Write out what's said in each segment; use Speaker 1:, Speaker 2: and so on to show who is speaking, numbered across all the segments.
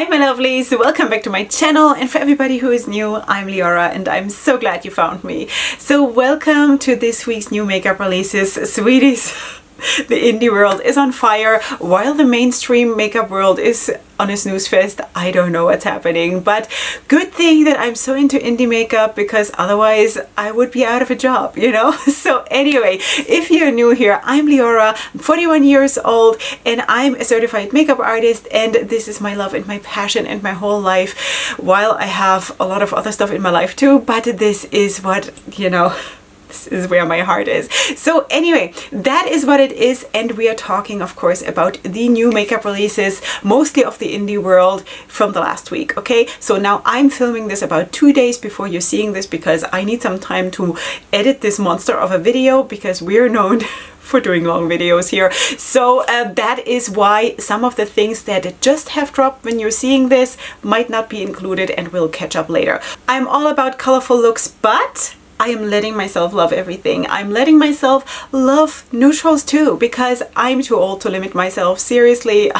Speaker 1: Hi my lovelies, welcome back to my channel, and for everybody who is new, I'm Leora and I'm so glad you found me. So welcome to this week's new makeup releases. Sweeties, the indie world is on fire while the mainstream makeup world is on a snooze fest. I don't know what's happening, but good thing that I'm so into indie makeup because otherwise I would be out of a job, you know? So anyway, if you're new here, I'm Leora, I'm 41 years old and I'm a certified makeup artist, and this is my love and my passion and my whole life, while I have a lot of other stuff in my life too, but this is what, you know, this is where my heart is. So anyway, that is what it is, and we are talking of course about the new makeup releases, mostly of the indie world from the last week. Okay, so now I'm filming this about 2 days before you're seeing this because I need some time to edit this monster of a video, because we're known for doing long videos here. So that is why some of the things that just have dropped when you're seeing this might not be included, and we'll catch up later. I'm all about colorful looks, but I am letting myself love everything. I'm letting myself love neutrals too, because I'm too old to limit myself. Seriously,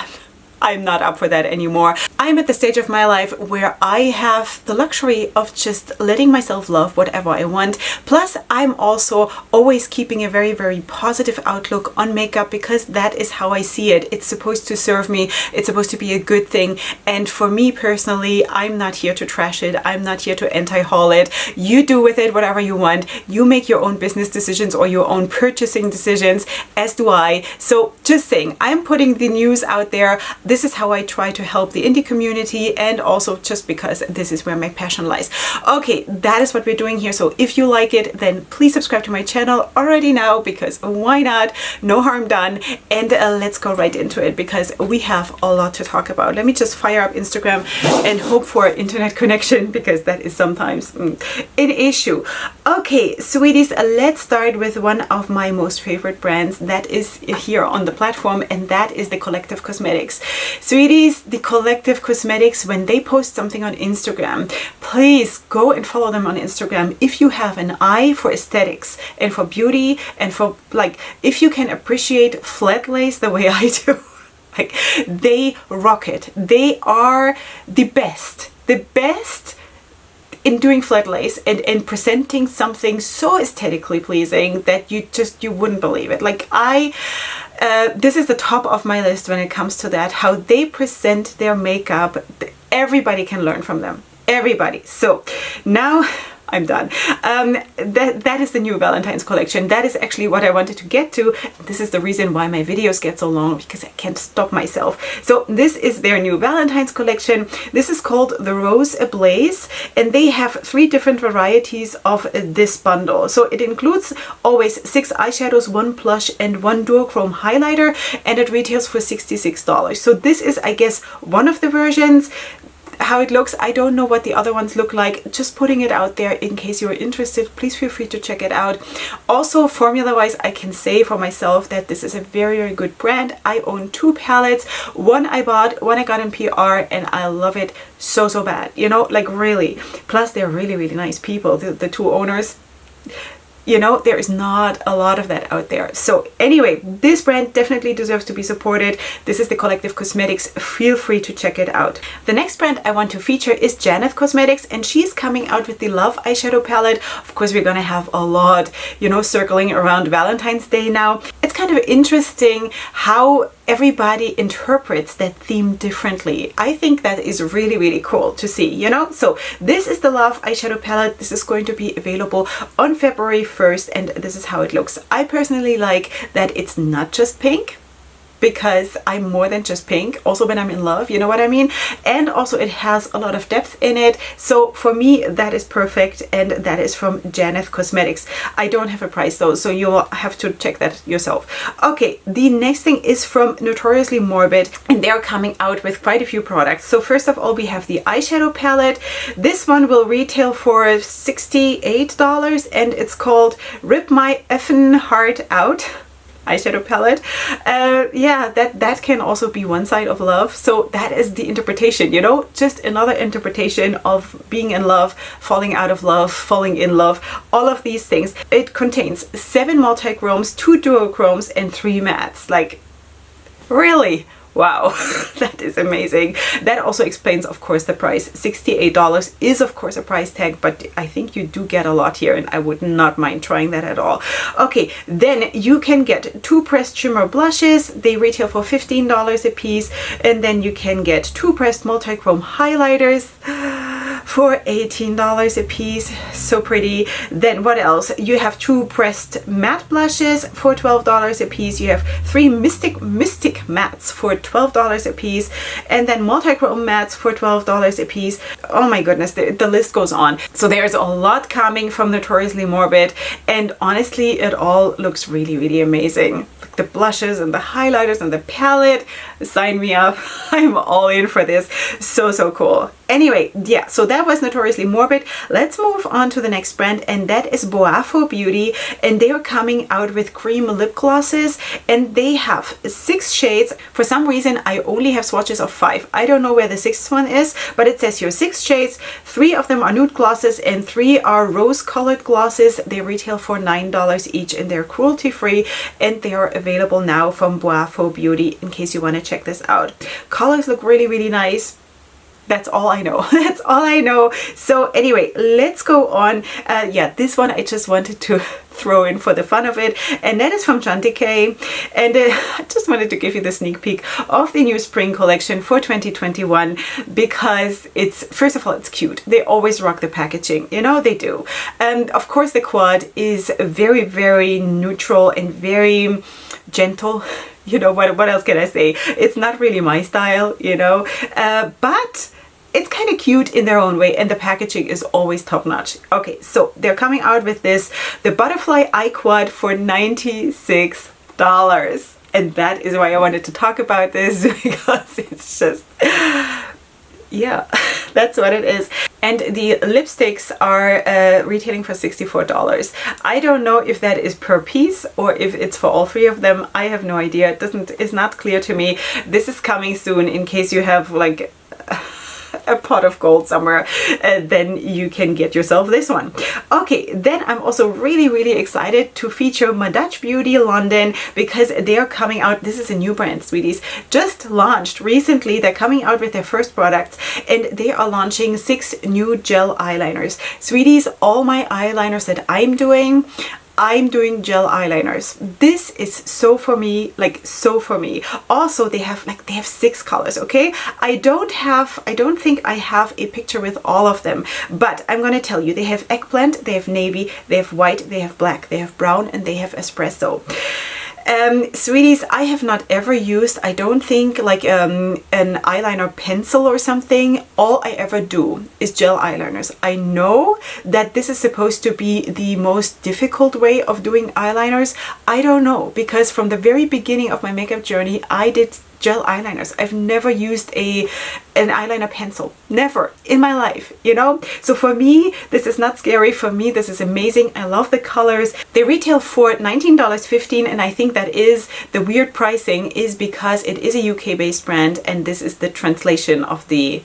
Speaker 1: I'm not up for that anymore. I'm at the stage of my life where I have the luxury of just letting myself love whatever I want. Plus, I'm also always keeping a very, very positive outlook on makeup, because that is how I see it. It's supposed to serve me. It's supposed to be a good thing. And for me personally, I'm not here to trash it. I'm not here to anti-haul it. You do with it whatever you want. You make your own business decisions or your own purchasing decisions, as do I. So just saying, I'm putting the news out there. This is how I try to help the indie community, and also just because this is where my passion lies. Okay, that is what we're doing here. So if you like it, then please subscribe to my channel already now, because why not? No harm done. And let's go right into it, because we have a lot to talk about. Let me just fire up Instagram and hope for internet connection, because that is sometimes an issue. Okay, sweeties, let's start with one of my most favorite brands that is here on the platform, and that is the Collective Cosmetics. Sweeties, the Collective Cosmetics, when they post something on Instagram, please go and follow them on Instagram. If you have an eye for aesthetics and for beauty, and for, like, if you can appreciate flat lace the way I do, like, they rock it. They are the best in doing flat lace and presenting something so aesthetically pleasing that you wouldn't believe it. Like, this is the top of my list when it comes to that, how they present their makeup. Everybody can learn from them. Everybody. So now I'm done. That is the new Valentine's collection. That is actually what I wanted to get to. This is the reason why my videos get so long, because I can't stop myself. So this is their new Valentine's collection. This is called the Rose Ablaze, and they have 3 different varieties of this bundle. So it includes always 6 eyeshadows, 1 blush and 1 duochrome highlighter, and it retails for $66. So this is, I guess, one of the versions. How it looks, I don't know what the other ones look like. Just putting it out there in case you're interested. Please feel free to check it out. Also, formula wise, I can say for myself that this is a very, very good brand. I own 2 palettes. One I bought, one I got in PR, and I love it so bad, you know, like really. Plus they're really, really nice people, the 2 owners. You know, there is not a lot of that out there. So anyway, this brand definitely deserves to be supported. This is the Collective Cosmetics. Feel free to check it out. The next brand I want to feature is Janeth Cosmetics, and she's coming out with the Love eyeshadow palette. Of course, we're gonna have a lot, you know, circling around Valentine's Day now. It's kind of interesting how everybody interprets that theme differently. I think that is really, really cool to see, you know? So this is the Love eyeshadow palette. This is going to be available on February 1st, and this is how it looks. I personally like that it's not just pink, because I'm more than just pink, also when I'm in love, you know what I mean? And also it has a lot of depth in it. So for me, that is perfect, and that is from Janeth Cosmetics. I don't have a price though, so you'll have to check that yourself. Okay, the next thing is from Notoriously Morbid, and they're coming out with quite a few products. So first of all, we have the eyeshadow palette. This one will retail for $68, and it's called Rip My Effin' Heart Out eyeshadow palette. Yeah, that can also be one side of love. So that is the interpretation, you know, just another interpretation of being in love, falling out of love, falling in love, all of these things. It contains 7 multi-chromes, 2 duochromes, and 3 mattes. Like, really? Wow, that is amazing. That also explains, of course, the price. $68 is, of course, a price tag, but I think you do get a lot here, and I would not mind trying that at all. Okay, then you can get 2 pressed shimmer blushes. They retail for $15 a piece, and then you can get 2 pressed multi-chrome highlighters for $18 a piece. So pretty. Then what else? You have 2 pressed matte blushes for $12 a piece. You have 3 Mystic mattes for $12 a piece, and then multi-chrome mattes for $12 a piece. Oh my goodness, the list goes on. So there's a lot coming from Notoriously Morbid, and honestly it all looks really, really amazing. Like the blushes and the highlighters and the palette, sign me up. I'm all in for this. So cool. Anyway, yeah, so that was Notoriously Morbid. Let's move on to the next brand, and that is Boafo Beauty, and they are coming out with cream lip glosses, and they have 6 shades. For some reason I only have swatches of 5. I don't know where the 6th one is, but it says here 6 shades. 3 of them are nude glosses and 3 are rose colored glosses. They retail for $9 each, and they're cruelty free, and they are available now from Boafo Beauty in case you want to check this out. Colors look really, really nice. That's all I know. That's all I know. So anyway, let's go on. Yeah, this one I just wanted to throw in for the fun of it, and that is from Janeth, and I just wanted to give you the sneak peek of the new spring collection for 2021, because it's, first of all, it's cute. They always rock the packaging, you know, they do. And of course the quad is very, very neutral and very gentle. You know, what else can I say? It's not really my style, you know, but it's kind of cute in their own way, and the packaging is always top notch. Okay, so they're coming out with this, the Butterfly Eye Quad, for $96. And that is why I wanted to talk about this, because it's just, yeah, that's what it is. And the lipsticks are retailing for $64. I don't know if that is per piece or if it's for all 3 of them. I have no idea. It's not clear to me. This is coming soon in case you have like a pot of gold somewhere, then you can get yourself this one. Okay, then I'm also really, really excited to feature Madach Beauty London, because they are coming out. This is a new brand, sweeties, just launched recently. They're coming out with their first products, and they are launching 6 new gel eyeliners. Sweeties, all my eyeliners that I'm doing gel eyeliners. This is so for me, like so for me. Also, they have 6 colors, okay? I don't think I have a picture with all of them, but I'm gonna tell you, they have eggplant, they have navy, they have white, they have black, they have brown, and they have espresso. Sweeties, I have not ever used, I don't think, like an eyeliner pencil or something. All I ever do is gel eyeliners. I know that this is supposed to be the most difficult way of doing eyeliners. I don't know, because from the very beginning of my makeup journey, I did gel eyeliners. I've never used an eyeliner pencil, never in my life, you know. So for me, this is not scary. For me, this is amazing. I love the colors. They retail for $19.15, and I think that is the weird pricing is because it is a UK based brand, and this is the translation of the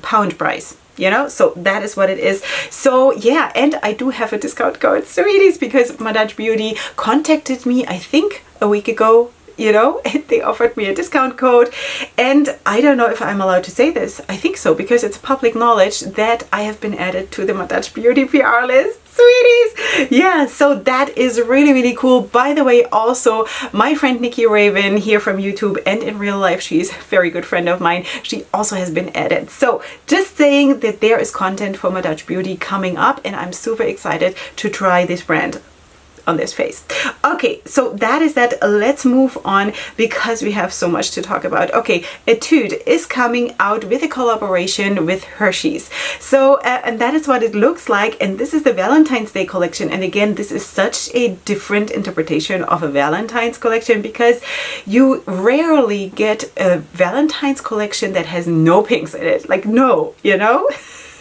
Speaker 1: pound price, you know. So that is what it is. So yeah, and I do have a discount code, sweeties, because Madach Beauty contacted me, I think a week ago, you know, and they offered me a discount code. And I don't know if I'm allowed to say this. I think so, because it's public knowledge that I have been added to the Madach Beauty PR list. Sweeties, yeah, so that is really, really cool. By the way, also my friend Nikki Raven here from YouTube and in real life, she's a very good friend of mine, she also has been added. So just saying that there is content for Madach Beauty coming up, and I'm super excited to try this brand on this face. Okay, so that is that. Let's move on, because we have so much to talk about. Okay, Etude is coming out with a collaboration with Hershey's. So and that is what it looks like, and this is the Valentine's Day collection. And again, this is such a different interpretation of a Valentine's collection, because you rarely get a Valentine's collection that has no pinks in it, like no, you know.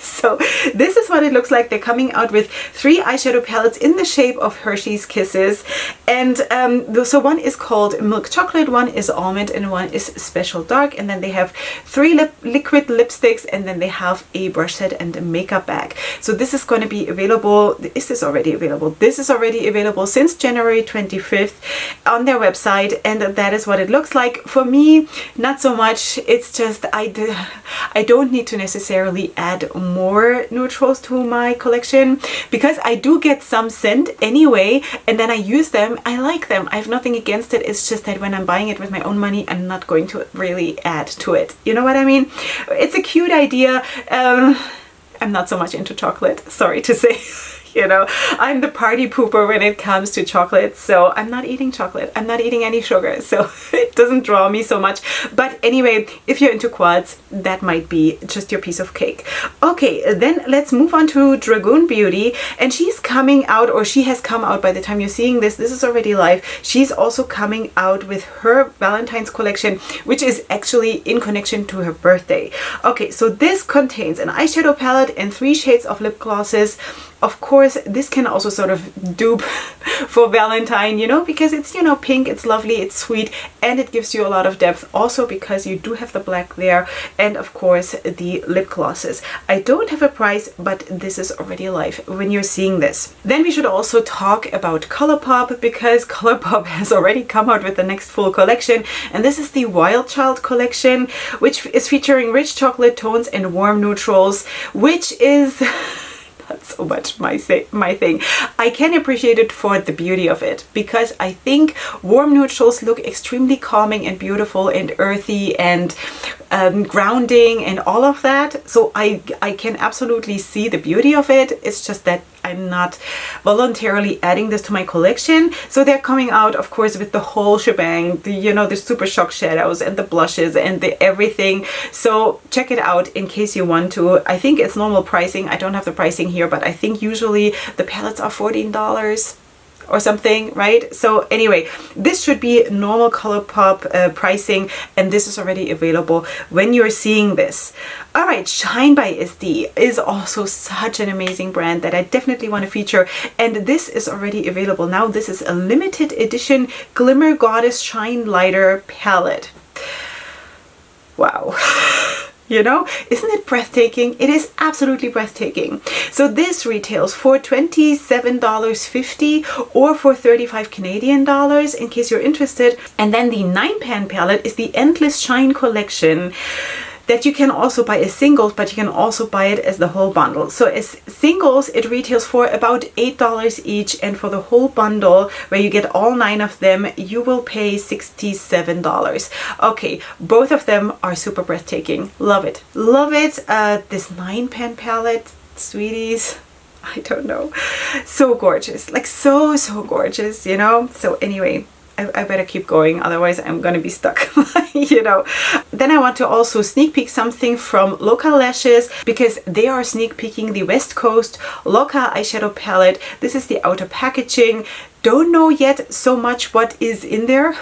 Speaker 1: So this is what it looks like. They're coming out with 3 eyeshadow palettes in the shape of Hershey's Kisses. And so one is called Milk Chocolate, one is Almond, and one is Special Dark. And then they have 3 liquid lipsticks, and then they have a brush set and a makeup bag. So this is going to be available. Is this already available? This is already available since January 25th on their website, and that is what it looks like. For me, not so much. It's just I don't need to necessarily add more neutrals to my collection, because I do get some scent anyway, and then I use them. I like them. I have nothing against it. It's just that when I'm buying it with my own money, I'm not going to really add to it. You know what I mean? It's a cute idea. I'm not so much into chocolate, sorry to say. You know, I'm the party pooper when it comes to chocolate, so I'm not eating chocolate. I'm not eating any sugar, so it doesn't draw me so much. But anyway, if you're into quads, that might be just your piece of cake. Okay, then let's move on to Dragoon Beauty, and she's coming out, or she has come out by the time you're seeing this. This is already live. She's also coming out with her Valentine's collection, which is actually in connection to her birthday. Okay, so this contains an eyeshadow palette and 3 shades of lip glosses. Of course, this can also sort of dupe for Valentine, you know, because it's, you know, pink, it's lovely, it's sweet, and it gives you a lot of depth also because you do have the black there, and of course the lip glosses. I don't have a price, but this is already live when you're seeing this. Then we should also talk about Colourpop, because Colourpop has already come out with the next full collection, and this is the Wild Child collection, which is featuring rich chocolate tones and warm neutrals, which is not so much my thing. I can appreciate it for the beauty of it, because I think warm neutrals look extremely calming and beautiful and earthy and grounding and all of that. So I can absolutely see the beauty of it. It's just that I'm not voluntarily adding this to my collection. So they're coming out, of course, with the whole shebang, the, you know, the super shock shadows and the blushes and the everything. So check it out in case you want to. I think it's normal pricing. I don't have the pricing here, but I think usually the palettes are $14 or something, right? So anyway, this should be normal Colourpop pricing, and this is already available when you're seeing this. All right, Shine by SD is also such an amazing brand that I definitely want to feature, and this is already available now. This is a limited edition Glimmer Goddess ShineLighter palette. Wow. You know, isn't it breathtaking? It is absolutely breathtaking. So this retails for $27.50 or for 35 Canadian dollars in case you're interested. And then the 9-pan palette is the Endless Shine collection that you can also buy as singles, but you can also buy it as the whole bundle. So as singles, it retails for about $8 each, and for the whole bundle, where you get all 9 of them, you will pay $67. Okay, both of them are super breathtaking. Love it. Love it. This 9-pan palette, sweeties, I don't know. So gorgeous. Like so gorgeous, you know? So anyway, I better keep going, otherwise I'm gonna be stuck, you know. Then I want to also sneak peek something from Loca Lashes, because they are sneak peeking the West Coast Loca eyeshadow palette. This is the outer packaging. Don't know yet so much what is in there.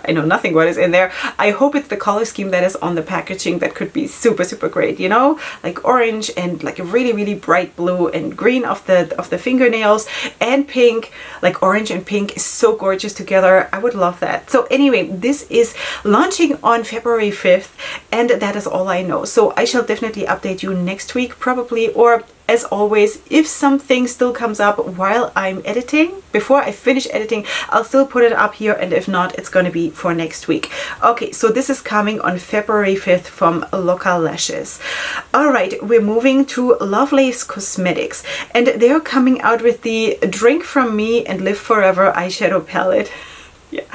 Speaker 1: I know nothing what is in there. I hope it's the color scheme that is on the packaging. That could be super great, you know, like orange and like a really bright blue and green of the fingernails, and pink. Like orange and pink is so gorgeous together. I would love that. So anyway, this is launching on February 5th, and that is all I know. So I shall definitely update you next week probably, or as always, if something still comes up while I'm editing, before I finish editing, I'll still put it up here, and if not, it's going to be for next week. Okay, so this is coming on February 5th from Loca Lashes. Alright, we're moving to Lovelace Cosmetics, and they're coming out with the Drink From Me and Live Forever eyeshadow palette. Yeah.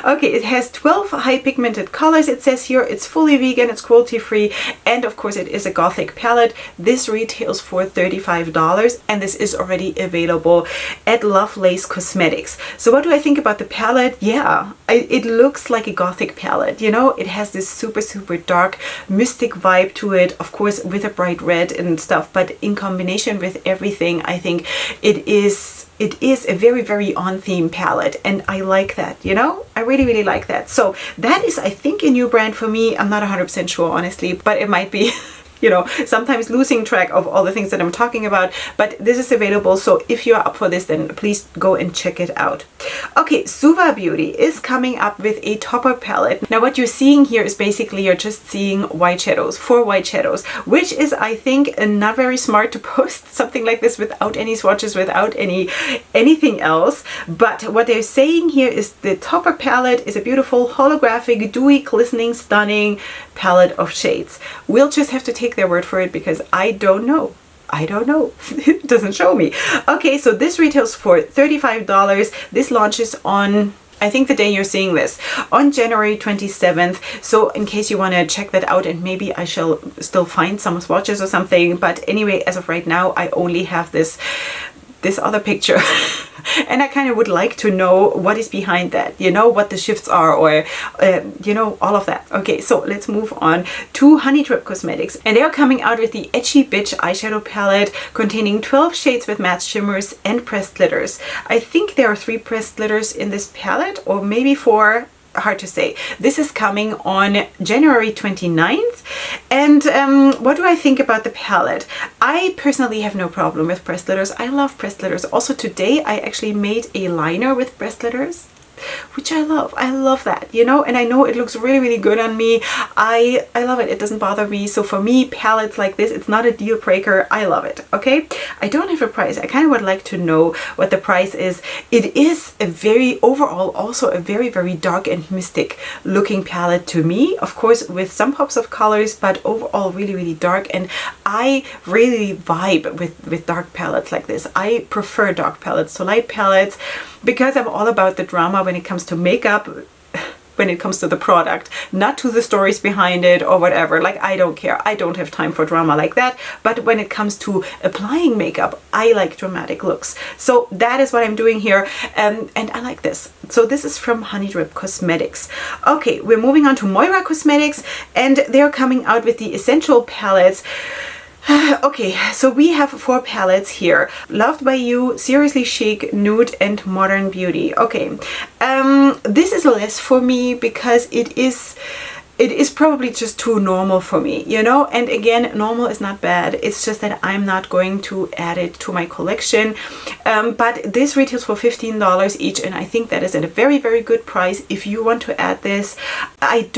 Speaker 1: Okay, it has 12 high pigmented colors. It says here it's fully vegan, it's cruelty free, and of course it is a Gothic palette. This retails for $35, and this is already available at Lovelace Cosmetics. So what do I think about the palette? Yeah, it looks like a Gothic palette, you know. It has this super dark mystic vibe to it, of course with a bright red and stuff, but in combination with everything, I think it is a very on theme palette, and I like that, you know. I really like that. So that is, I think, a new brand for me. I'm not 100% sure honestly, but it might be. you know, sometimes losing track of all the things that I'm talking about, but this is available. So if you're up for this, then please go and check it out. Okay, Suva Beauty is coming up with a topper palette. Now what you're seeing here is basically you're just seeing white shadows, 4 white shadows, which is, I think, not very smart to post something like this without any swatches, without anything else. But what they're saying here is the topper palette is a beautiful holographic, dewy, glistening, stunning palette of shades. We'll just have to take their word for it because I don't know. It doesn't show me. Okay, so this retails for $35. This launches on, I think, the day you're seeing this, on January 27th. So in case you want to check that out, and maybe I shall still find some swatches or something. But anyway, as of right now, I only have this other picture. And I kind of would like to know what is behind that, you know, what the shifts are, or you know, all of that. Okay, so let's move on to Honey Drip Cosmetics, and they are coming out with the Edgy Bitch eyeshadow palette containing 12 shades with matte shimmers and pressed glitters. I think there are 3 pressed glitters in this palette, or maybe 4. Hard to say. This is coming on January 29th. And what do I think about the palette? I personally have no problem with pressed glitters. I love pressed glitters. Also today I actually made a liner with pressed glitters, which I love. I love that, you know, and I know it looks really, really good on me. I love it. It doesn't bother me. So for me, palettes like this, it's not a deal breaker. I love it. Okay, I don't have a price. I kind of would like to know what the price is. It is a very, overall, also a very, very dark and mystic looking palette to me, of course, with some pops of colors, but overall really, really dark. And I really vibe with dark palettes like this. I prefer dark palettes to light palettes because I'm all about the drama when it comes to makeup, when it comes to the product, not to the stories behind it or whatever. Like, I don't care. I don't have time for drama like that. But when it comes to applying makeup, I like dramatic looks. So that is what I'm doing here. And I like this. So this is from Honey Drip Cosmetics. Okay, we're moving on to Moira Cosmetics, and they're coming out with the Essential palettes. Okay, so we have 4 palettes here. Loved by You, Seriously Chic, Nude, and Modern Beauty. Okay, this is less for me because it is probably just too normal for me, you know. And again, normal is not bad. It's just that I'm not going to add it to my collection. But this retails for $15 each, and I think that is at a very, very good price if you want to add this. I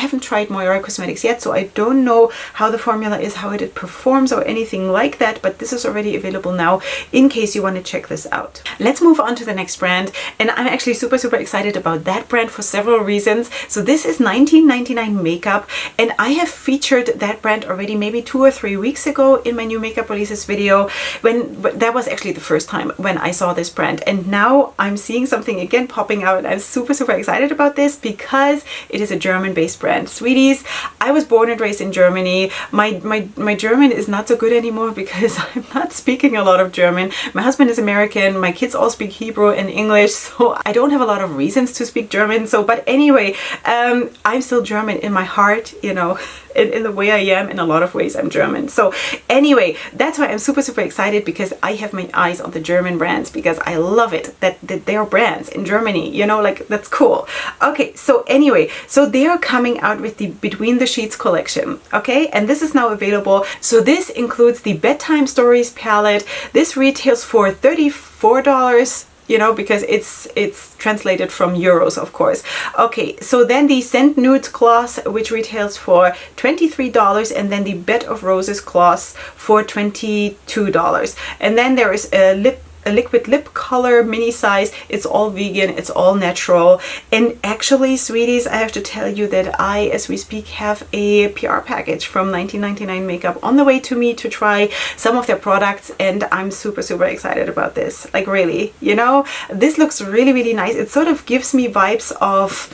Speaker 1: haven't tried Moira Cosmetics yet, so I don't know how the formula is, how it performs or anything like that, but this is already available now in case you want to check this out. Let's move on to the next brand, and I'm actually super, super excited about that brand for several reasons. So this is $19.99 makeup, and I have featured that brand already maybe 2 or 3 weeks ago in my new makeup releases video, but that was actually the first time when I saw this brand, and now I'm seeing something again popping out. I'm super, super excited about this because it is a German-based brand. Sweeties, I was born and raised in Germany. My German is not so good anymore because I'm not speaking a lot of German. My husband is American. My kids all speak Hebrew and English, so I don't have a lot of reasons to speak German. So, but anyway, I'm still German in my heart, you know. In the way I am, in a lot of ways I'm German. So anyway, that's why I'm super, super excited, because I have my eyes on the German brands, because I love it that they are brands in Germany, you know, like, that's cool. Okay, so anyway, so they are coming out with the Between the Sheets collection. Okay, and this is now available. So this includes the Bedtime Stories palette. This retails for $34, you know, because it's translated from euros, of course. Okay, so then the Scent Nudes gloss, which retails for $23, and then the Bed of Roses gloss for $22. And then there is a liquid lip color mini size. It's all vegan, it's all natural. And actually, sweeties, I have to tell you that I, as we speak, have a PR package from $19.99 makeup on the way to me to try some of their products, and I'm super, super excited about this. Like, really, you know, this looks really, really nice. It sort of gives me vibes of,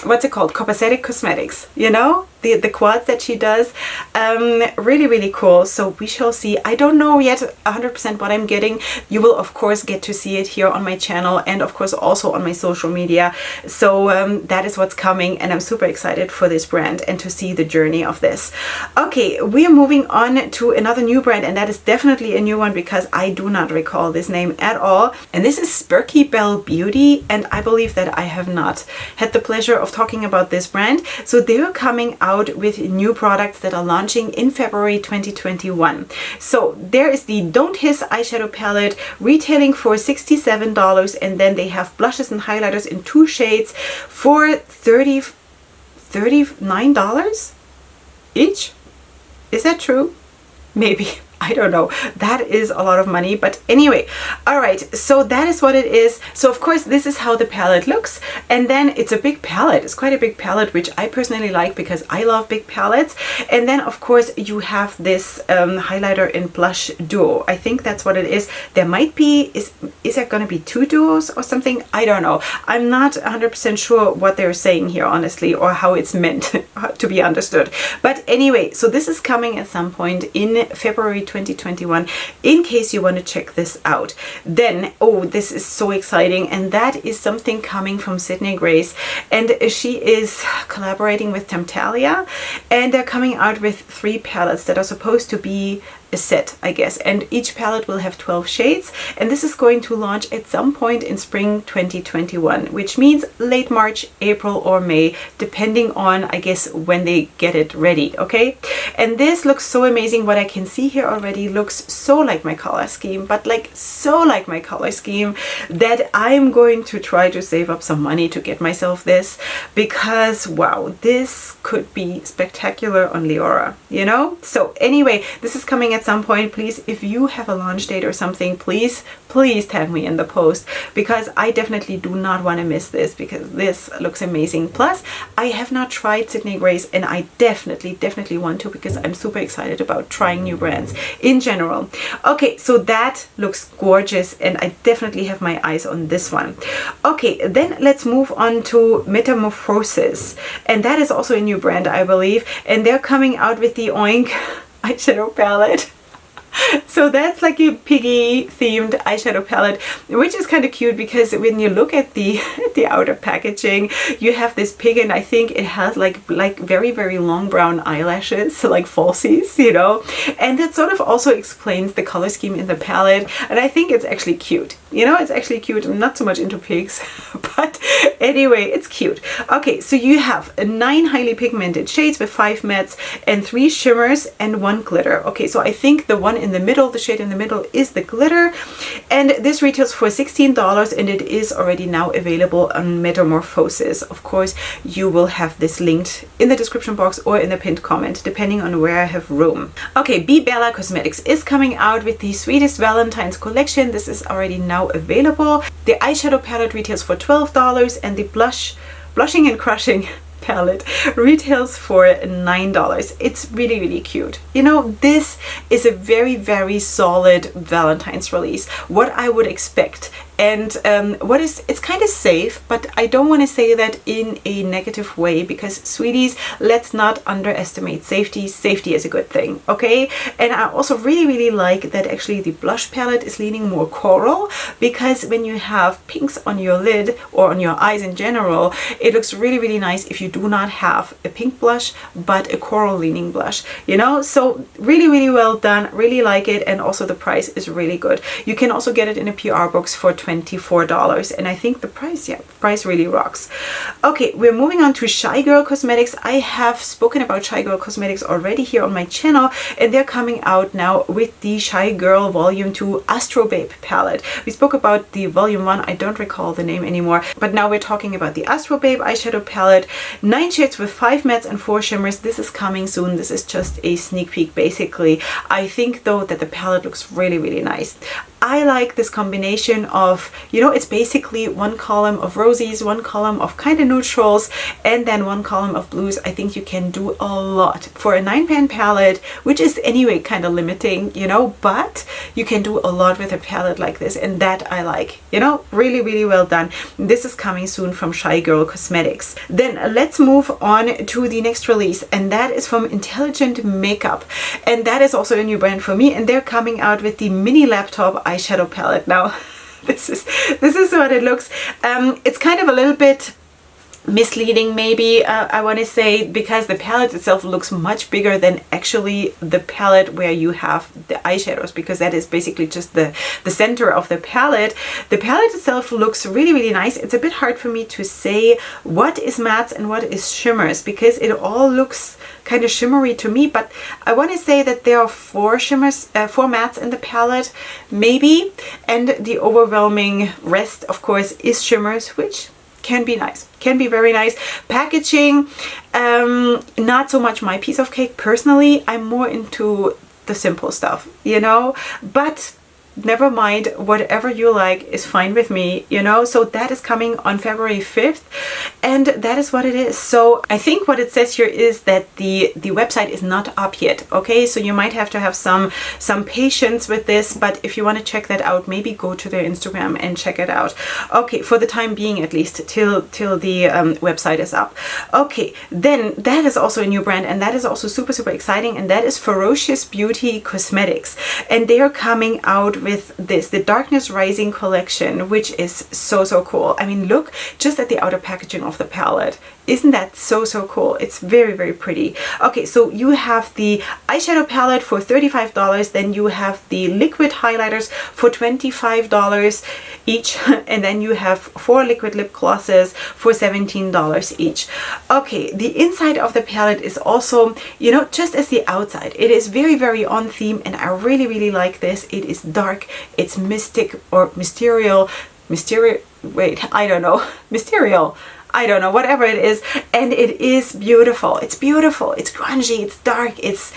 Speaker 1: what's it called, Questa Cosmetics, you know, the quads that she does. Really, really cool. So we shall see. I don't know yet 100% what I'm getting. You will of course get to see it here on my channel, and of course also on my social media. So that is what's coming, and I'm super excited for this brand and to see the journey of this. Okay, we are moving on to another new brand, and that is definitely a new one because I do not recall this name at all. And this is Sparky Beauty, and I believe that I have not had the pleasure of talking about this brand. So they're coming out out with new products that are launching in February 2021. So there is the Don't Hiss eyeshadow palette retailing for $67, and then they have blushes and highlighters in 2 shades for $39 each. Is that true? Maybe. I don't know. That is a lot of money, but anyway. All right, so that is what it is. So of course this is how the palette looks, and then it's a big palette. It's quite a big palette, which I personally like because I love big palettes. And then of course you have this highlighter and blush duo. I think that's what it is. There might be, is there going to be 2 duos or something? I don't know. I'm not 100% sure what they're saying here, honestly, or how it's meant to be understood. But anyway, so this is coming at some point in February 2021, in case you want to check this out. Then, oh, this is so exciting, and that is something coming from Sydney Grace, and she is collaborating with Temptalia, and they're coming out with 3 palettes that are supposed to be a set, I guess, and each palette will have 12 shades, and this is going to launch at some point in spring 2021, which means late March, April or May, depending on, I guess, when they get it ready. Okay, and this looks so amazing. What I can see here already looks so like my color scheme, but like so like my color scheme that I'm going to try to save up some money to get myself this, because wow, this could be spectacular on Leora, you know. So anyway, this is coming at some point. Please, if you have a launch date or something, please tag me in the post, because I definitely do not want to miss this, because this looks amazing. Plus I have not tried Sydney Grace, and I definitely want to, because I'm super excited about trying new brands in general. Okay, so that looks gorgeous, and I definitely have my eyes on this one. Okay, then let's move on to Metamorphosis, and that is also a new brand, I believe, and they're coming out with the Oink eyeshadow palette. So that's like a piggy themed eyeshadow palette, which is kind of cute, because when you look at the outer packaging, you have this pig, and I think it has like very long brown eyelashes, so like falsies, you know, and that sort of also explains the color scheme in the palette, and I think it's actually cute. You know, it's actually cute. I'm not so much into pigs, but anyway, it's cute. Okay, so you have 9 highly pigmented shades with 5 mattes and 3 shimmers and 1 glitter. Okay, so I think the one in the middle, the shade in the middle, is the glitter, and this retails for $16, and it is already now available on Metamorphosis. Of course, you will have this linked in the description box or in the pinned comment, depending on where I have room. Okay, Lorella Cosmetics is coming out with the Sweetest Valentine's Collection. This is already now available. The eyeshadow palette retails for $12, and the Blushing and Crushing palette retails for $9. It's really cute. You know, this is a very solid Valentine's release, what I would expect. And it's kind of safe, but I don't want to say that in a negative way, because sweeties, let's not underestimate safety. Safety is a good thing, okay? And I also really like that actually the blush palette is leaning more coral, because when you have pinks on your lid or on your eyes in general, it looks really nice if you do not have a pink blush but a coral leaning blush, you know. So really well done, really like it, and also the price is really good. You can also get it in a PR box for $24, and I think the price really rocks. Okay, we're moving on to Shy Girl Cosmetics. I have spoken about Shy Girl Cosmetics already here on my channel, and they're coming out now with the Shy Girl Volume 2 Astro Babe palette. We spoke about the Volume 1, I don't recall the name anymore, but now we're talking about the Astro Babe eyeshadow palette. 9 shades with 5 mattes and 4 shimmers. This is coming soon. This is just a sneak peek basically. I think though that the palette looks really nice. I like this combination of, you know, it's basically 1 column of rosies, 1 column of kind of neutrals, and then 1 column of blues. I think you can do a lot for a 9-pan palette, which is anyway kind of limiting, you know, but you can do a lot with a palette like this, and that I like, you know, really well done. This is coming soon from Shy Girl Cosmetics. Then let's move on to the next release, and that is from Intelligent Makeup, and that is also a new brand for me, and they're coming out with the Mini Laptop eyeshadow palette. Now this is what it looks. It's kind of a little bit misleading maybe, I want to say, because the palette itself looks much bigger than actually the palette where you have the eyeshadows, because that is basically just the center of the palette. The palette itself looks really nice. It's a bit hard for me to say what is mattes and what is shimmers, because it all looks kind of shimmery to me, but I want to say that there are 4 shimmers, 4 mattes in the palette, maybe, and the overwhelming rest, of course, is shimmers, which can be nice, can be very nice. Packaging, not so much my piece of cake personally. I'm more into the simple stuff, you know, but never mind, whatever you like is fine with me, you know. So that is coming on February 5th, and that is what it is. So I think what it says here is that the website is not up yet, okay? So you might have to have some patience with this, but if you want to check that out, maybe go to their Instagram and check it out. Okay, for the time being, at least till the website is up. Okay, then that is also a new brand, and that is also super exciting, and that is Ferocious Beauty Cosmetics, and they are coming out with this, the Darkness Rising collection, which is so cool. I mean, look just at the outer packaging of the palette. Isn't that so cool? It's very pretty. Okay, so you have the eyeshadow palette for $35, then you have the liquid highlighters for $25 each, and then you have 4 liquid lip glosses for $17 each. Okay, the inside of the palette is also, you know, just as the outside, it is very on theme, and I really like this. It is dark, it's mystic or mysterious, wait, I don't know, mysterious, I don't know, whatever it is, and it is beautiful. It's beautiful, it's grungy, it's dark, it's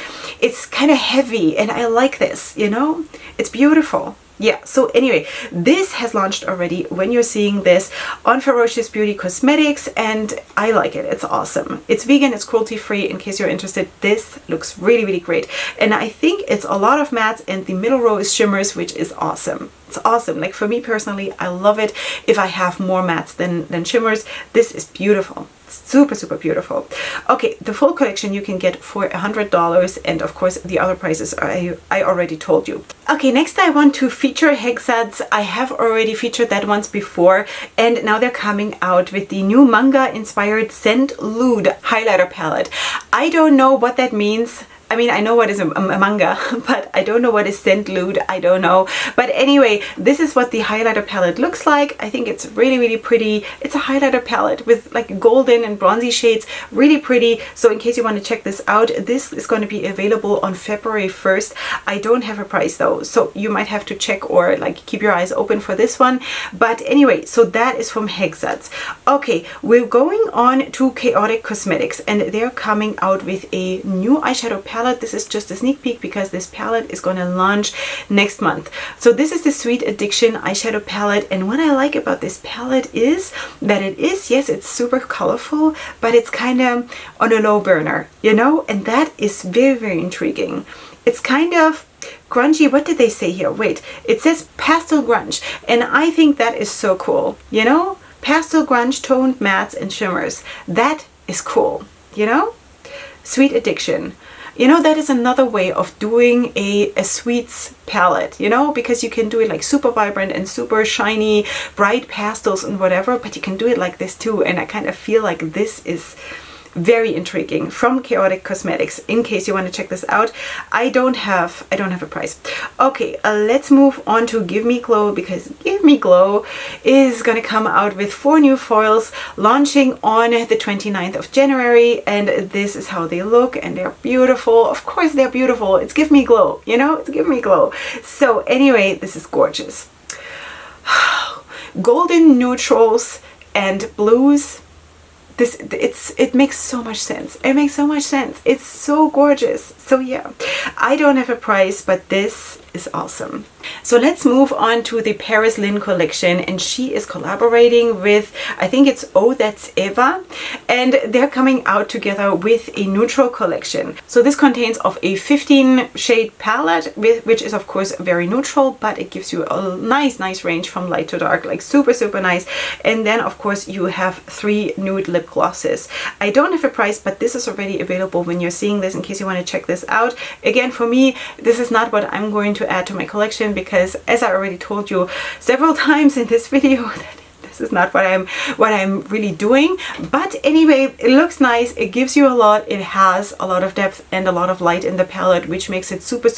Speaker 1: kind of heavy, and I like this, you know, it's beautiful. Yeah, so anyway, this has launched already when you're seeing this on Ferocious Beauty Cosmetics, and I like it. It's awesome. It's vegan, it's cruelty free. In case you're interested, this looks really great, and I think it's a lot of mattes, and the middle row is shimmers, which is awesome. It's awesome. Like, for me personally, I love it. If I have more mattes than shimmers, this is beautiful. Super beautiful. Okay, the full collection you can get for $100, and of course the other prices I already told you. Okay, next I want to feature Hexads. I have already featured that once before, and now they're coming out with the new manga inspired Scent Lude highlighter palette. I don't know what that means. I mean, I know what is a manga, but I don't know what is Scent Lude. I don't know. But anyway, this is what the highlighter palette looks like. I think it's really pretty. It's a highlighter palette with like golden and bronzy shades. Really pretty. So in case you want to check this out, this is going to be available on February 1st. I don't have a price though, so you might have to check or like keep your eyes open for this one. But anyway, so that is from Hexads. Okay, we're going on to Chaotic Cosmetics, and they're coming out with a new eyeshadow palette. This is just a sneak peek because this palette is going to launch next month. So this is the Sweet Addiction eyeshadow palette, and what I like about this palette is that it is, yes, it's super colorful, but it's kind of on a low burner, you know, and that is very intriguing. It's kind of grungy. What did they say here? Wait, it says pastel grunge, and I think that is so cool, you know, pastel grunge, toned mattes and shimmers. That is cool, you know. Sweet Addiction. You know, that is another way of doing a sweets palette, you know, because you can do it like super vibrant and super shiny, bright pastels and whatever, but you can do it like this too. And I kind of feel like this is very intriguing from Chaotic Cosmetics. In case you want to check this out, I don't have a price. Okay, let's move on to Give Me Glow, because Give Me Glow is gonna come out with 4 new foils launching on the 29th of January, and this is how they look, and they're beautiful. Of course they're beautiful. It's Give Me Glow, you know, it's Give Me Glow. So anyway, this is gorgeous. Golden neutrals and blues. It makes so much sense. It makes so much sense. It's so gorgeous. So yeah, I don't have a price, but this is awesome. So let's move on to the Paris Lynn collection, and she is collaborating with, I think it's Oh That's Eva, and they're coming out together with a neutral collection. So this contains of a 15 shade palette, which is of course very neutral, but it gives you a nice range from light to dark, like super nice. And then of course you have 3 nude lip glosses. I don't have a price, but this is already available when you're seeing this, in case you want to check this out. Again, for me, this is not what I'm going to add to my collection, because as I already told you several times in this video, this is not what I'm really doing. But anyway, it looks nice, it gives you a lot, it has a lot of depth and a lot of light in the palette, which makes it super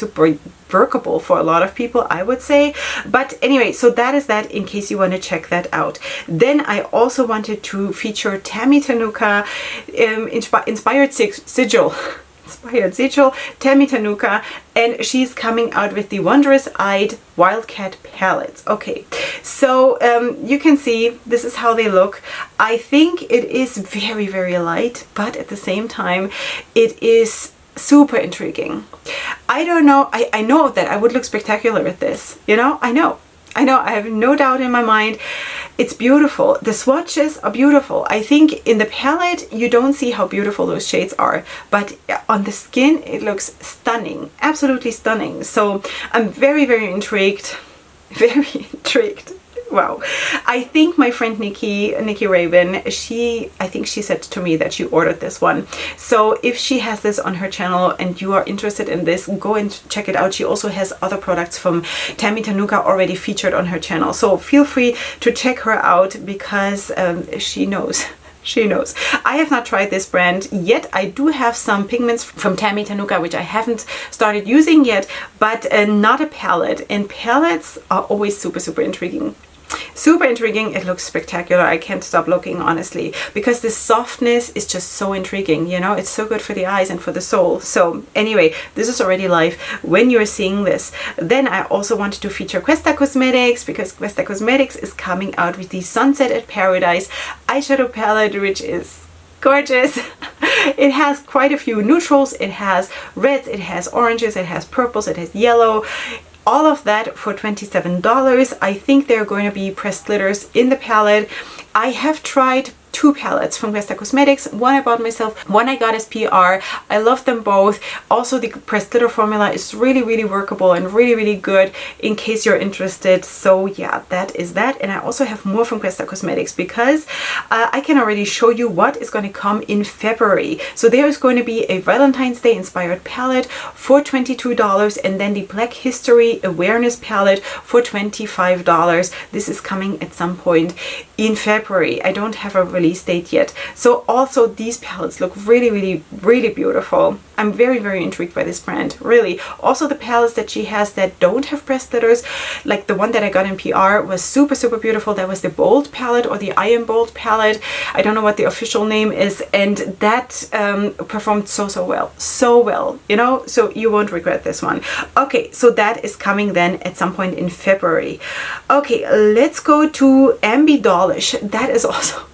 Speaker 1: workable for a lot of people, I would say. But anyway, so that is that, in case you want to check that out. Then I also wanted to feature Tammy Tenuka inspired sigil. by Edgy, Tammy Tanuka, and she's coming out with the Wondrous Eyed Wildcat palettes. Okay, so you can see this is how they look. I think it is very, very light, but at the same time, it is super intriguing. I don't know, I know that I would look spectacular with this, you know, I know, I have no doubt in my mind. It's beautiful. The swatches are beautiful. I think in the palette you don't see how beautiful those shades are, but on the skin it looks stunning, absolutely stunning. So I'm very, very intrigued, very intrigued. Wow. I think my friend Nikki Raven, I think she said to me that she ordered this one. So if she has this on her channel and you are interested in this, go and check it out. She also has other products from Tammy Tanuka already featured on her channel. So feel free to check her out because she knows. She knows. I have not tried this brand yet. I do have some pigments from Tammy Tanuka which I haven't started using yet, but not a palette. And palettes are always super, super intriguing. Super intriguing. It looks spectacular. I can't stop looking, honestly, because this softness is just so intriguing, you know. It's so good for the eyes and for the soul. So anyway, this is already live when you're seeing this. Then I also wanted to feature Questa Cosmetics, because Questa Cosmetics is coming out with the Sunset at Paradise eyeshadow palette, which is gorgeous. It has quite a few neutrals. It has reds, it has oranges, it has purples, it has yellow. All of that for $27. I think there are going to be pressed glitters in the palette. I have tried two palettes from Questa Cosmetics. One I bought myself, one I got as PR. I love them both. Also, the pressed glitter formula is really, really workable and really, really good in case you're interested. So yeah, that is that. And I also have more from Questa Cosmetics because I can already show you what is going to come in February. So there is going to be a Valentine's Day inspired palette for $22, and then the Black History Awareness palette for $25. This is coming at some point in February. I don't have a release date yet. So also these palettes look really, really, really beautiful. I'm very, very intrigued by this brand, really. Also the palettes that she has that don't have pressed glitters, like the one that I got in PR was super, super beautiful. That was the Bold palette, or the I Am Bold palette. I don't know what the official name is, and that performed so well, you know, so you won't regret this one. Okay, so that is coming then at some point in February. Okay, let's go to Ambidolish. That is also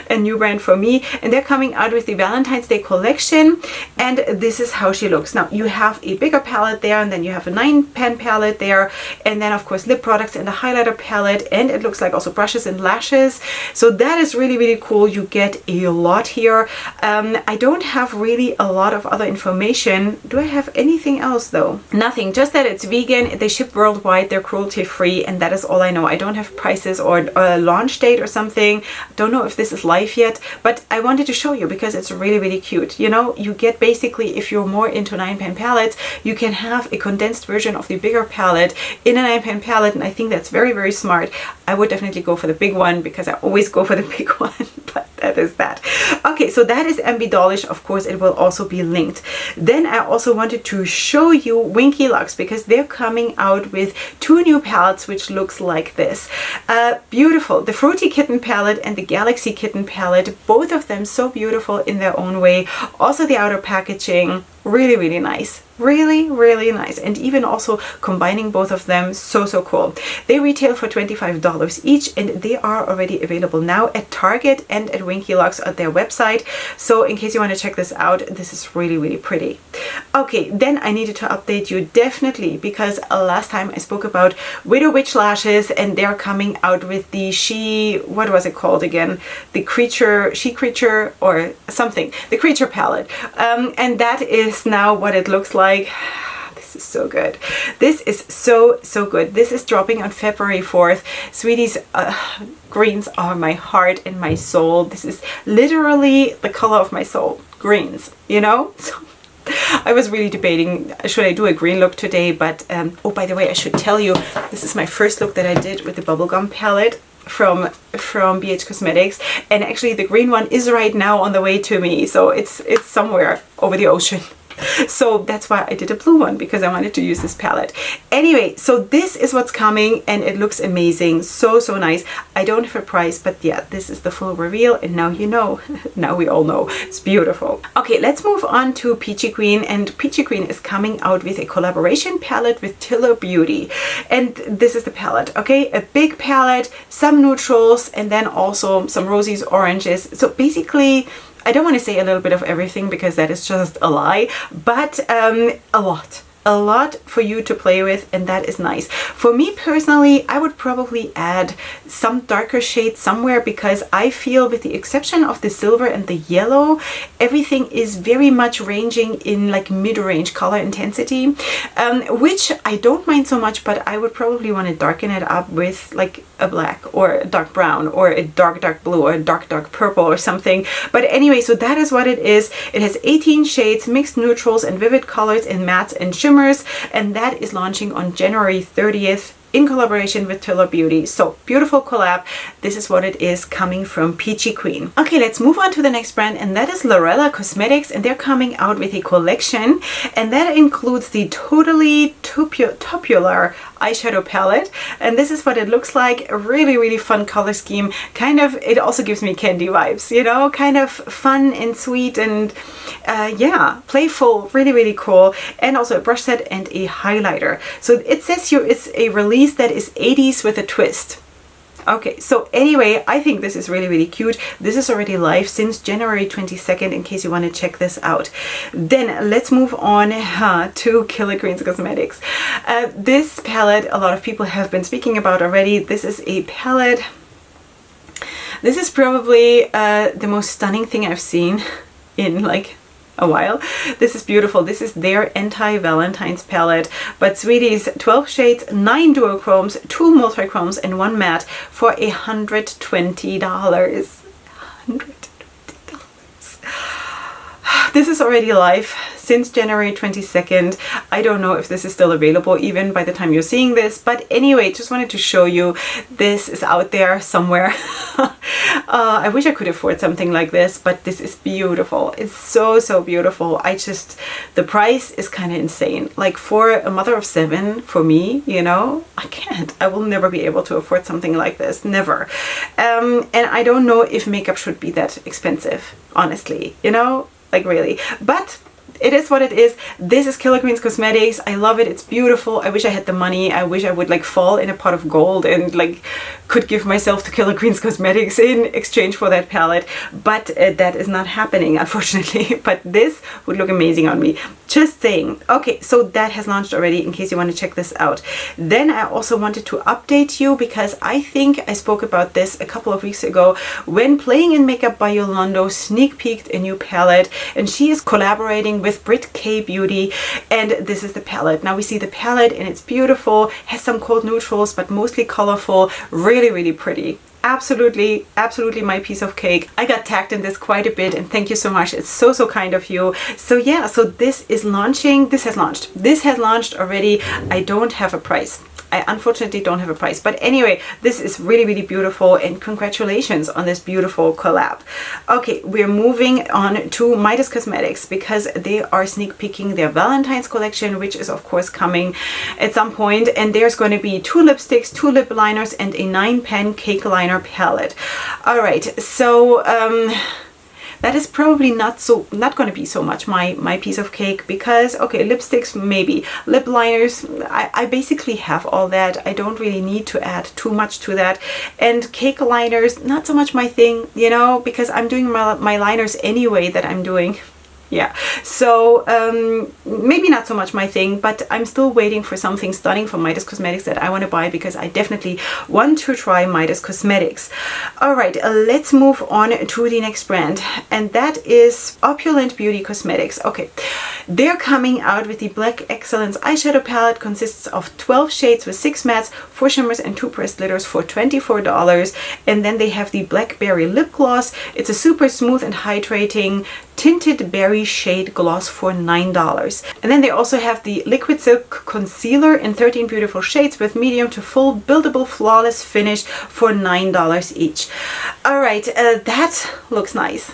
Speaker 1: a new brand for me, and they're coming out with the Valentine's Day collection, and this is how she looks. Now you have a bigger palette there, and then you have a 9-pan palette there, and then of course lip products and the highlighter palette, and it looks like also brushes and lashes. So that is really, really cool. You get a lot here. I don't have really a lot of other information. Do I have anything else though? Nothing, just that it's vegan, they ship worldwide, they're cruelty free, and that is all I know. I don't have prices or a launch date or something. Don't know if this is live yet, but I wanted to show you because it's really, really cute. You know, you get basically, if you're more into 9-pan palettes, you can have a condensed version of the bigger palette in a 9-pan palette, and I think that's very, very smart. I would definitely go for the big one because I always go for the big one, but that is that. Okay, so that is Ambidolish. Of course, it will also be linked. Then I also wanted to show you Winky Lux because they're coming out with two new palettes which looks like this. Beautiful. The Fruity Kitten palette and the Galaxy Kitten palette, both of them so beautiful in their own way. Also the outer packaging, really, really nice. Really, really nice. And even also combining both of them, so cool. They retail for $25 each, and they are already available now at Target and at Winky Lux at their website. So in case you want to check this out, this is really, really pretty. Okay, then I needed to update you definitely because last time I spoke about Widow Witch lashes, and they're coming out with the what was it called again? The She Creature or something, the Creature palette. And that is now what it looks like. This is so good. This is so good. This is dropping on February 4th. Sweeties, greens are my heart and my soul. This is literally the color of my soul. Greens, you know? So I was really debating, should I do a green look today? But oh, by the way, I should tell you, this is my first look that I did with the Bubblegum palette from BH Cosmetics, and actually the green one is right now on the way to me, so it's somewhere over the ocean. So that's why I did a blue one, because I wanted to use this palette. Anyway, so this is what's coming and it looks amazing. So nice. I don't have a price, but yeah, this is the full reveal, and now you know. Now we all know. It's beautiful. Okay, let's move on to Peachy Queen, and Peachy Queen is coming out with a collaboration palette with Tiller Beauty. And this is the palette, okay? A big palette, some neutrals, and then also some rosies, oranges. So basically, I don't want to say a little bit of everything because that is just a lie, but a lot for you to play with, and that is nice. For me personally, I would probably add some darker shades somewhere, because I feel, with the exception of the silver and the yellow, everything is very much ranging in like mid-range color intensity, which I don't mind so much, but I would probably want to darken it up with like a black or a dark brown or a dark blue or a dark purple or something. But anyway, so that is what it is. It has 18 shades, mixed neutrals and vivid colors and mattes and shimmers, and that is launching on January 30th in collaboration with Tiller Beauty. So beautiful collab. This is what it is, coming from Peachy Queen. Okay, let's move on to the next brand, and that is Lorella Cosmetics, and they're coming out with a collection, and that includes the Totally Topular eyeshadow palette, and this is what it looks like. A really fun color scheme. Kind of, it also gives me candy vibes, you know, kind of fun and sweet and yeah, playful, really cool. And also a brush set and a highlighter. So it says here it's a release that is 80s with a twist. Okay, so anyway, I think this is really cute. This is already live since January 22nd, in case you want to check this out. Then let's move on to Killer Queens Cosmetics. This palette, a lot of people have been speaking about already. This is a palette. This is probably the most stunning thing I've seen in like a while. This is beautiful. This is their Anti-Valentine's palette, but sweeties, 12 shades, 9 duochromes, 2 multichromes, and 1 matte for $120. $120. This is already live since January 22nd. I don't know if this is still available even by the time you're seeing this, but anyway, just wanted to show you this is out there somewhere. I wish I could afford something like this, but this is beautiful. It's so beautiful. The price is kind of insane. Like, for a mother of 7, for me, you know, I will never be able to afford something like this, never. And I don't know if makeup should be that expensive, honestly, you know, like really, but it is what it is. This is Killer Queens Cosmetics. I love it. It's beautiful. I wish I had the money. I wish I would like fall in a pot of gold and like could give myself to Killer Queens Cosmetics in exchange for that palette, but that is not happening, unfortunately. But this would look amazing on me. Just saying. Okay, so that has launched already, in case you want to check this out. Then I also wanted to update you, because I think I spoke about this a couple of weeks ago when Playing in Makeup by Yolando sneak peeked a new palette, and she is collaborating with Brit K Beauty, and this is the palette. Now we see the palette and it's beautiful, has some cold neutrals but mostly colorful, really pretty. Absolutely my piece of cake. I got tagged in this quite a bit, and thank you so much. It's so kind of you. So yeah, so this is launching. This has launched already. I don't have a price. I unfortunately don't have a price, but anyway, this is really beautiful, and congratulations on this beautiful collab. Okay, we're moving on to Midas Cosmetics, because they are sneak peeking their Valentine's collection, which is of course coming at some point, and there's going to be 2 lipsticks, 2 lip liners, and a 9-pen cake liner palette. All right, so that is probably not going to be so much my piece of cake, because okay, lipsticks maybe, lip liners, I basically have all that. I don't really need to add too much to that, and cake liners, not so much my thing, you know, because I'm doing my liners anyway that I'm doing. Yeah, so maybe not so much my thing, but I'm still waiting for something stunning from Midas Cosmetics that I want to buy, because I definitely want to try Midas Cosmetics. All right, let's move on to the next brand, and that is Opulent Beauty Cosmetics. Okay, they're coming out with the Black Excellence eyeshadow palette. Consists of 12 shades with 6 mattes, 4 shimmers, and 2 pressed glitters for $24. And then they have the Blackberry Lip Gloss. It's a super smooth and hydrating tinted berry shade gloss for $9. And then they also have the Liquid Silk Concealer in 13 beautiful shades with medium to full buildable flawless finish for $9 each. All right, that looks nice.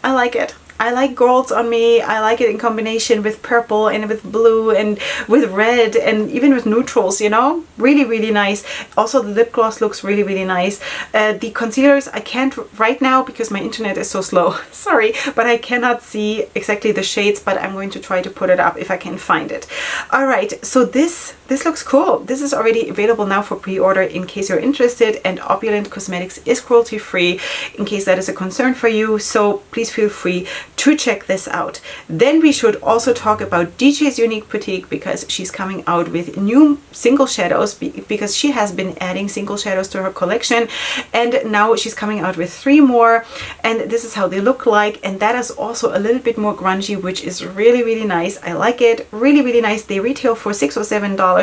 Speaker 1: I like it. I like golds on me. I like it in combination with purple and with blue and with red and even with neutrals, you know, really, really nice. Also, the lip gloss looks really, really nice. The concealers, I can't right now because my internet is so slow. Sorry, but I cannot see exactly the shades, but I'm going to try to put it up if I can find it. All right, so this looks cool. This is already available now for pre-order in case you're interested, and Opulent Cosmetics is cruelty free in case that is a concern for you, so please feel free to check this out. Then we should also talk about DJ's Unique Boutique, because she's coming out with new single shadows, because she has been adding single shadows to her collection, and now she's coming out with 3 more, and this is how they look like, and that is also a little bit more grungy, which is really, really nice. I like it. Really, really nice. They retail for $6 or $7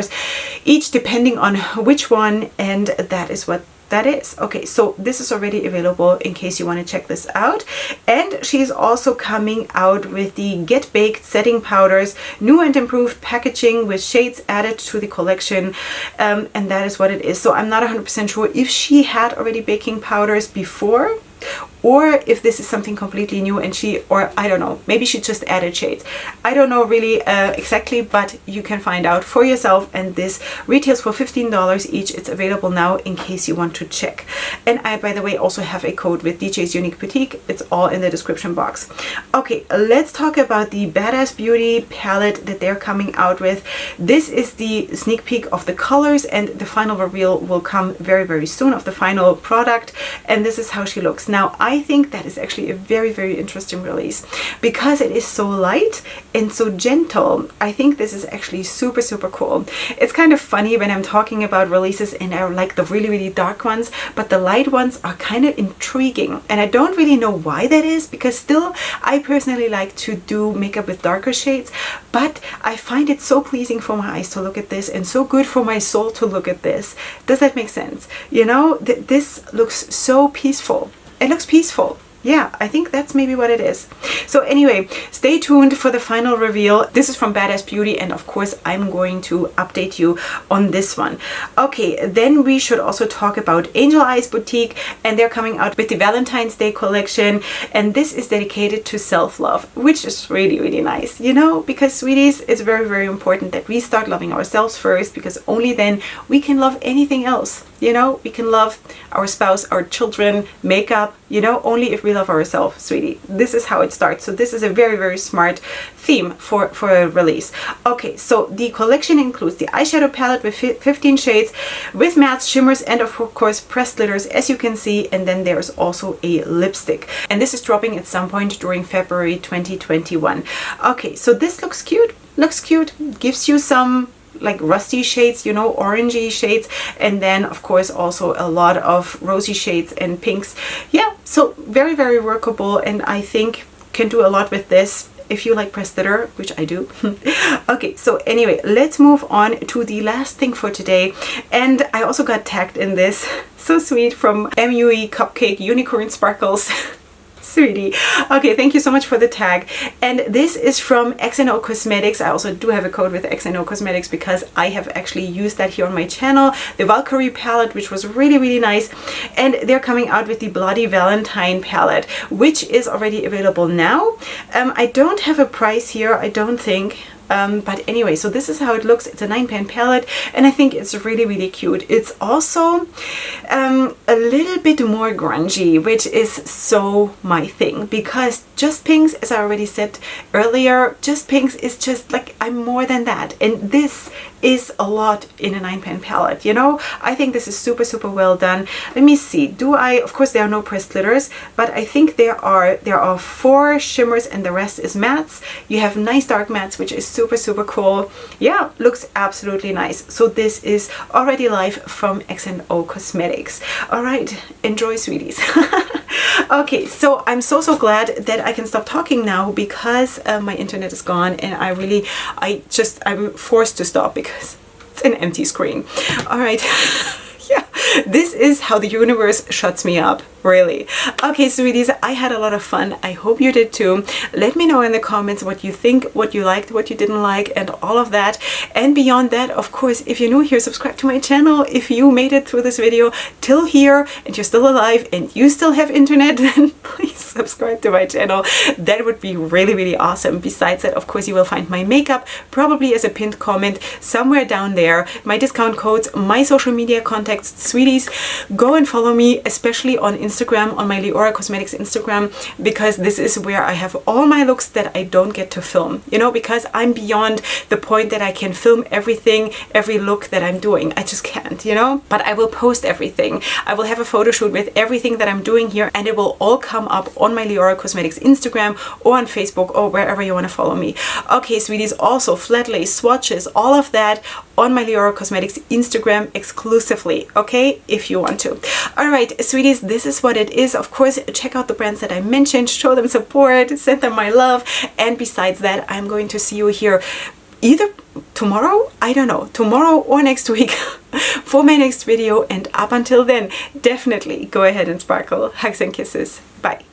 Speaker 1: each depending on which one, and that is what that is. Okay, so this is already available in case you want to check this out. And she's also coming out with the Get Baked setting powders, new and improved packaging with shades added to the collection, and that is what it is. So I'm not 100% sure if she had already baking powders before, or if this is something completely new and she, or I don't know, maybe she just added shades. I don't know really exactly, but you can find out for yourself, and this retails for $15 each. It's available now in case you want to check. And I, by the way, also have a code with DJ's Unique Boutique. It's all in the description box. Okay, let's talk about the Badass Beauty palette that they're coming out with. This is the sneak peek of the colors, and the final reveal will come very, very soon of the final product, and this is how she looks. Now, I think that is actually a very, very interesting release because it is so light and so gentle. I think this is actually super, super cool. It's kind of funny when I'm talking about releases and I like the really, really dark ones, but the light ones are kind of intriguing, and I don't really know why that is, because still I personally like to do makeup with darker shades, but I find it so pleasing for my eyes to look at this and so good for my soul to look at this. Does that make sense? You know, this looks so peaceful. It looks peaceful. Yeah, I think that's maybe what it is. So anyway, stay tuned for the final reveal. This is from Badass Beauty, and of course I'm going to update you on this one. Okay, then we should also talk about Angel Eyes Boutique, and they're coming out with the Valentine's Day collection, and this is dedicated to self-love, which is really, really nice, you know, because sweeties, it's very, very important that we start loving ourselves first, because only then we can love anything else. You know, we can love our spouse, our children, makeup, you know, only if we love ourselves, sweetie. This is how it starts. So this is a very, very smart theme for a release. Okay, so the collection includes the eyeshadow palette with 15 shades, with mattes, shimmers, and of course pressed glitters, as you can see. And then there's also a lipstick. And this is dropping at some point during February 2021. Okay, so this looks cute. Looks cute. Gives you some like rusty shades, you know, orangey shades, and then of course also a lot of rosy shades and pinks. Yeah, so very, very workable, and I think can do a lot with this if you like pressed glitter, which I do. Okay, so anyway, let's move on to the last thing for today. And I also got tagged in this. So sweet, from MUE Cupcake Unicorn Sparkles. Sweetie. Okay, thank you so much for the tag. And this is from XNO Cosmetics. I also do have a code with XNO Cosmetics because I have actually used that here on my channel. The Valkyrie palette, which was really, really nice. And they're coming out with the Bloody Valentine palette, which is already available now. I don't have a price here, I don't think. But anyway, so this is how it looks. It's a 9-pan palette, and I think it's really, really cute. It's also a little bit more grungy, which is so my thing, because Just Pinks, as I already said earlier, Just Pinks is just like, I'm more than that. And this is a lot in a 9-pan palette, you know. I think this is super, super well done. Let me see, do I, of course there are no pressed glitters, but I think there are 4 shimmers and the rest is mattes. You have nice dark mattes, which is super, super cool. Yeah, looks absolutely nice. So this is already live from XNO Cosmetics. All right, enjoy, sweeties. Okay, so I'm so, so glad that I can stop talking now, because my internet is gone, and I'm forced to stop because it's an empty screen. All right. Yeah, This is how the universe shuts me up, really. Okay, sweeties, I had a lot of fun. I hope you did too. Let me know in the comments what you think, what you liked, what you didn't like, and all of that. And beyond that, of course, if you're new here, subscribe to my channel. If you made it through this video till here and you're still alive and you still have internet, then please subscribe to my channel. That would be really, really awesome. Besides that, of course, you will find my makeup probably as a pinned comment somewhere down there, my discount codes, my social media contacts. Sweeties, go and follow me, especially on Instagram, on my Lorella Cosmetics Instagram, because this is where I have all my looks that I don't get to film, you know, because I'm beyond the point that I can film everything, every look that I'm doing. I just can't, you know, but I will post everything. I will have a photo shoot with everything that I'm doing here, and it will all come up on my Lorella Cosmetics Instagram or on Facebook or wherever you want to follow me. Okay, sweeties, also flat lace swatches, all of that on my Lorella Cosmetics Instagram exclusively, okay, if you want to. All right, sweeties, this is what it is. Of course, check out the brands that I mentioned, show them support, send them my love, and besides that, I'm going to see you here either tomorrow, I don't know, tomorrow or next week for my next video, and up until then, definitely go ahead and sparkle. Hugs and kisses. Bye.